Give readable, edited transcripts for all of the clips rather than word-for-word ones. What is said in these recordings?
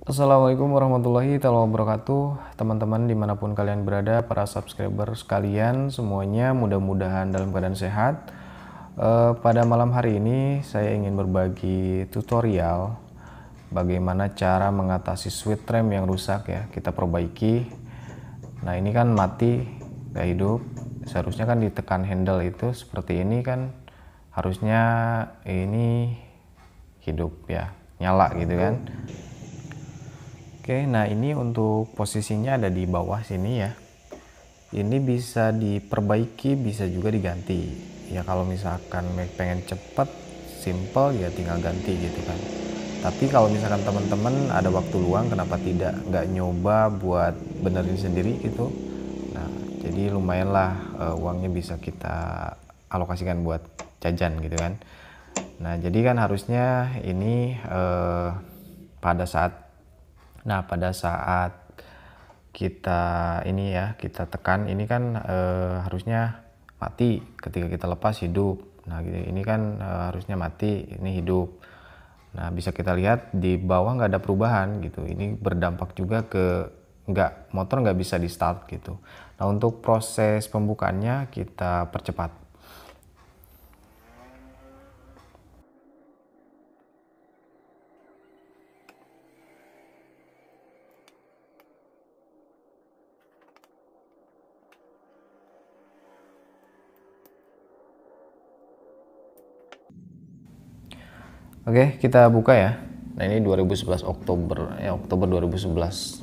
Assalamualaikum warahmatullahi wabarakatuh, teman-teman dimanapun kalian berada, para subscriber sekalian semuanya, mudah-mudahan dalam keadaan sehat. Pada malam hari ini saya ingin berbagi tutorial bagaimana cara mengatasi switch rem yang rusak ya, kita perbaiki. Nah ini kan mati, gak hidup, seharusnya kan ditekan handle itu seperti ini kan, harusnya ini hidup ya, nyala gitu kan. Oke, nah ini untuk posisinya ada di bawah sini ya. Ini bisa diperbaiki, bisa juga diganti. Ya kalau misalkan pengen cepet, simple ya tinggal ganti gitu kan. Tapi kalau misalkan teman-teman ada waktu luang, kenapa tidak nggak nyoba buat benerin sendiri gitu. Nah, jadi lumayanlah uangnya bisa kita alokasikan buat jajan gitu kan. Nah, jadi kan harusnya ini pada saat kita ini ya, kita tekan ini kan harusnya mati, ketika kita lepas hidup. Nah gitu, ini kan harusnya mati, ini hidup. Nah bisa kita lihat di bawah nggak ada perubahan gitu, ini berdampak juga ke motor nggak bisa di start gitu. Nah untuk proses pembukaannya kita percepat. Oke, kita buka ya. Nah, ini 2011 Oktober ya, Oktober 2011.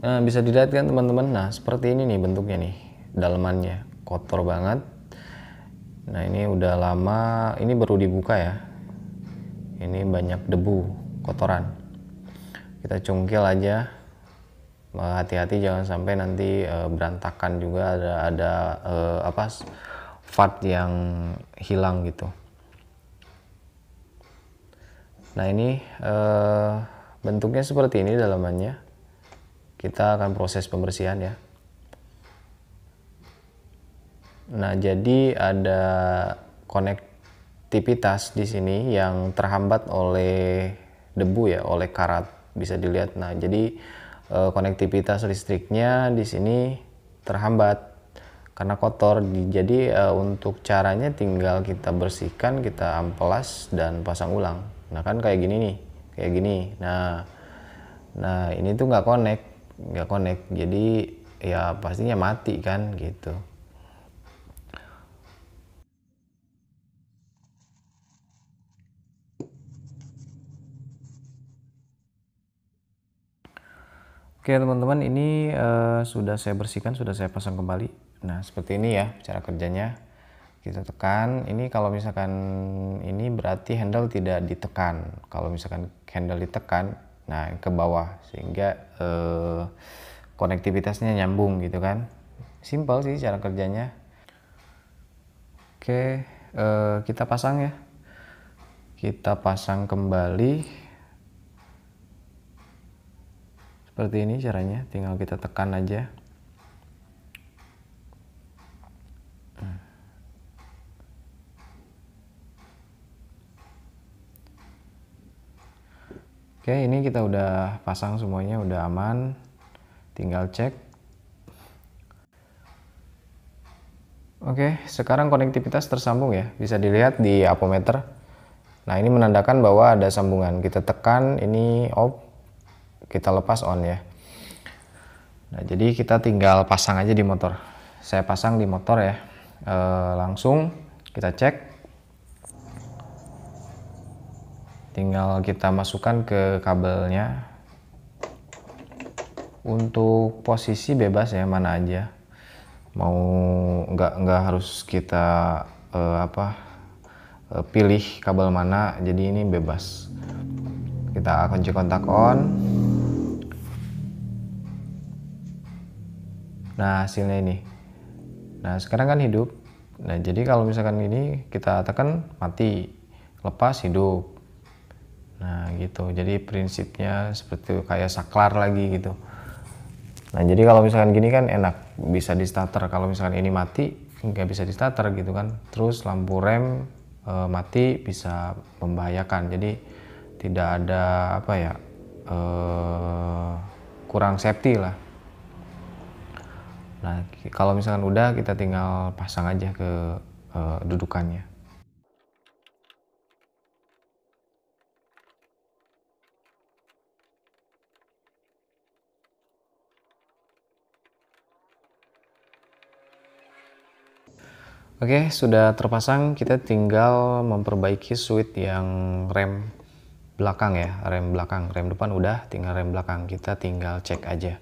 Nah, bisa dilihat kan teman-teman. Nah, seperti ini nih bentuknya nih. Dalamannya kotor banget. Nah, ini udah lama, ini baru dibuka ya. Ini banyak debu, kotoran. Kita cungkil aja. Hati-hati jangan sampai nanti berantakan juga, ada part yang hilang gitu. Nah ini bentuknya seperti ini dalamannya. Kita akan proses pembersihan ya. Nah jadi ada konektivitas di sini yang terhambat oleh debu ya, oleh karat, bisa dilihat. Nah jadi konektivitas listriknya di sini terhambat karena kotor. Jadi untuk caranya tinggal kita bersihkan, kita amplas dan pasang ulang. Nah kan kayak gini nih, kayak gini. Nah ini tuh nggak connect, jadi ya pastinya mati kan gitu. Oke teman-teman, ini sudah saya bersihkan, sudah saya pasang kembali. Nah seperti ini ya cara kerjanya. Kita tekan, ini kalau misalkan ini berarti handle tidak ditekan. Kalau misalkan handle ditekan, nah ke bawah, sehingga konektivitasnya nyambung gitu kan. Simple sih cara kerjanya. Oke, kita pasang ya. Kita pasang kembali. Seperti ini caranya, tinggal kita tekan aja. Oke, ini kita udah pasang semuanya, udah aman. Tinggal cek. Oke, sekarang konektivitas tersambung ya. Bisa dilihat di apometer. Nah, ini menandakan bahwa ada sambungan. Kita tekan, ini off. Kita lepas on ya. Nah, jadi kita tinggal pasang aja di motor. Saya pasang di motor ya. Langsung kita cek. Tinggal kita masukkan ke kabelnya. Untuk posisi bebas ya, mana aja. Mau nggak harus kita pilih kabel mana. Jadi ini bebas. Kita kunci kontak on. Nah hasilnya ini. Nah sekarang kan hidup. Nah jadi kalau misalkan ini kita tekan mati, lepas hidup. Nah gitu, jadi prinsipnya seperti kayak saklar lagi gitu. Nah jadi kalau misalkan gini kan enak, bisa di starter. Kalau misalkan ini mati nggak bisa di starter gitu kan. Terus lampu rem mati bisa membahayakan. Jadi tidak ada kurang safety lah. Nah, kalau misalkan udah, kita tinggal pasang aja ke dudukannya. Oke, sudah terpasang, kita tinggal memperbaiki switch yang rem belakang ya, rem belakang. Rem depan udah, tinggal rem belakang. Kita tinggal cek aja.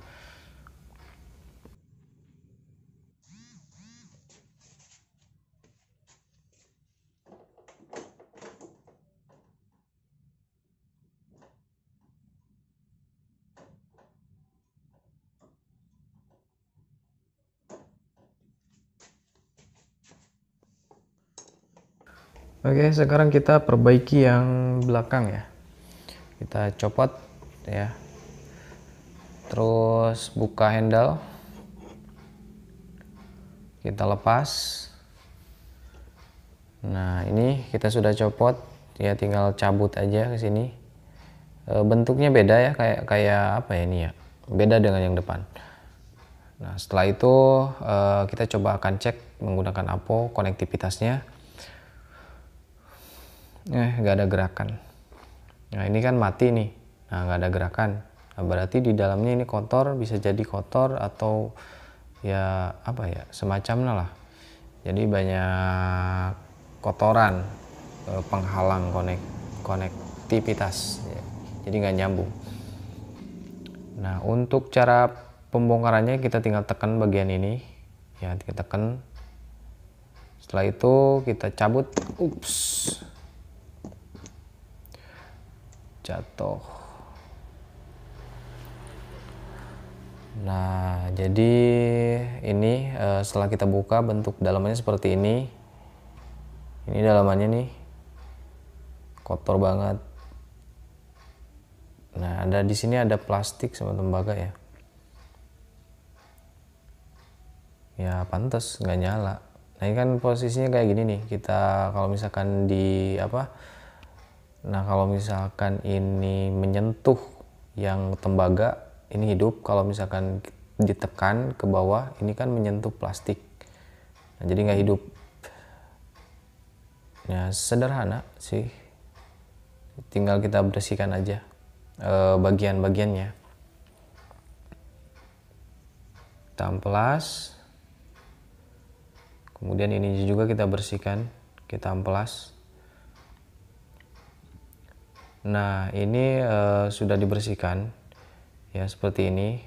Oke, sekarang kita perbaiki yang belakang ya. Kita copot ya. Terus buka handle. Kita lepas. Nah, ini kita sudah copot ya, tinggal cabut aja ke sini. Bentuknya beda ya, kayak apa ya ini ya? Beda dengan yang depan. Nah, setelah itu kita coba akan cek menggunakan APO konektivitasnya. Nggak ada gerakan. Nah, ini kan mati nih. Nah, nggak ada gerakan. Nah, berarti di dalamnya ini kotor, bisa jadi kotor atau ya apa ya, semacamnya lah. Jadi banyak kotoran penghalang konektivitas ya. Jadi nggak nyambung. Nah, untuk cara pembongkarannya kita tinggal tekan bagian ini ya, kita tekan. Setelah itu kita cabut. Ups, jatuh. Nah, jadi ini setelah kita buka, bentuk dalamannya seperti ini. Ini dalamannya nih, kotor banget. Nah, ada di sini ada plastik sama tembaga ya. Ya pantas nggak nyala. Nah, ini kan posisinya kayak gini nih. Kita kalau misalkan di apa? Nah, kalau misalkan ini menyentuh yang tembaga, ini hidup. Kalau misalkan ditekan ke bawah, ini kan menyentuh plastik. Nah, jadi nggak hidup. Ya, sederhana sih. Tinggal kita bersihkan aja bagian-bagiannya. Kita amplas. Kemudian ini juga kita bersihkan, kita amplas. Nah, ini sudah dibersihkan ya, seperti ini.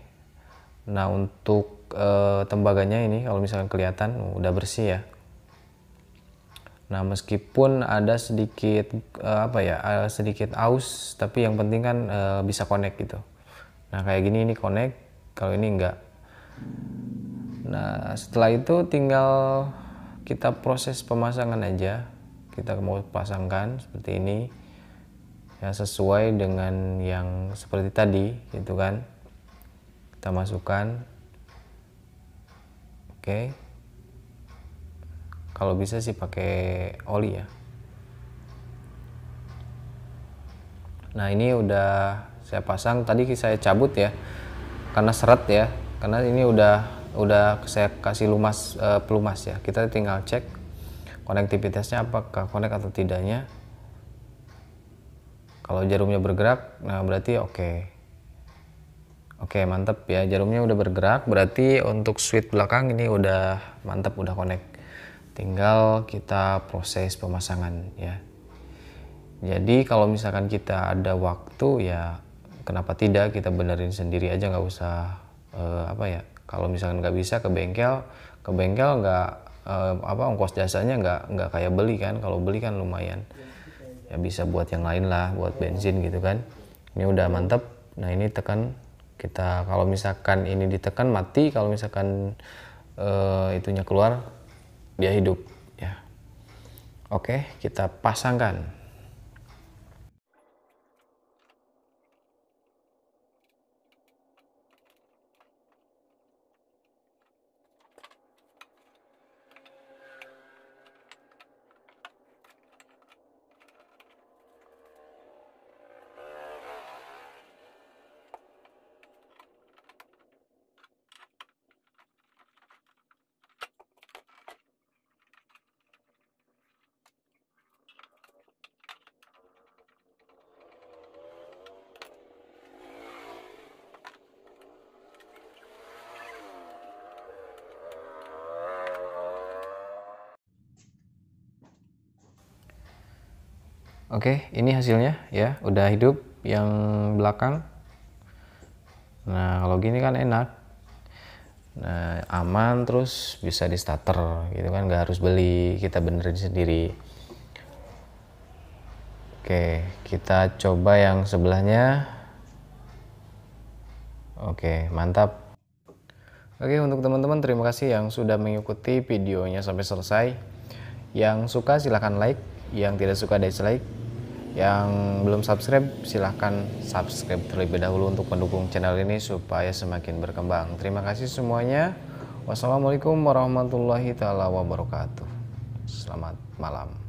Nah, untuk tembaganya ini kalau misalkan kelihatan udah bersih ya. Nah, meskipun ada sedikit sedikit aus, tapi yang penting kan bisa connect gitu. Nah, kayak gini ini connect, kalau ini enggak. Nah, setelah itu tinggal kita proses pemasangan aja. Kita mau pasangkan seperti ini ya, sesuai dengan yang seperti tadi gitu kan. Kita masukkan. Oke. Kalau bisa sih pakai oli ya. Nah, ini udah saya pasang, tadi saya cabut ya karena seret ya, karena ini udah saya kasih pelumas ya. Kita tinggal cek konektivitasnya apakah connect atau tidaknya. Kalau jarumnya bergerak, nah berarti oke. Oke, mantap ya, jarumnya udah bergerak, berarti untuk switch belakang ini udah mantap, udah connect. Tinggal kita proses pemasangan ya. Jadi kalau misalkan kita ada waktu ya, kenapa tidak kita benerin sendiri aja, nggak usah kalau misalkan nggak bisa ke bengkel nggak ongkos jasanya nggak kayak beli kan. Kalau beli kan lumayan ya, bisa buat yang lain lah, buat bensin gitu kan. Ini udah mantep. Nah, ini tekan, kita kalau misalkan ini ditekan mati, kalau misalkan itunya keluar dia hidup ya. Oke, kita pasangkan. Oke, ini hasilnya ya, udah hidup yang belakang. Nah, kalau gini kan enak. Nah, aman, terus bisa di starter gitu kan, nggak harus beli, kita benerin sendiri. Oke, kita coba yang sebelahnya. Oke, mantap. Oke, untuk teman-teman terima kasih yang sudah mengikuti videonya sampai selesai. Yang suka silahkan like, yang tidak suka dislike. Yang belum subscribe silahkan subscribe terlebih dahulu untuk mendukung channel ini supaya semakin berkembang. Terima kasih semuanya. Wassalamualaikum warahmatullahi wabarakatuh. Selamat malam.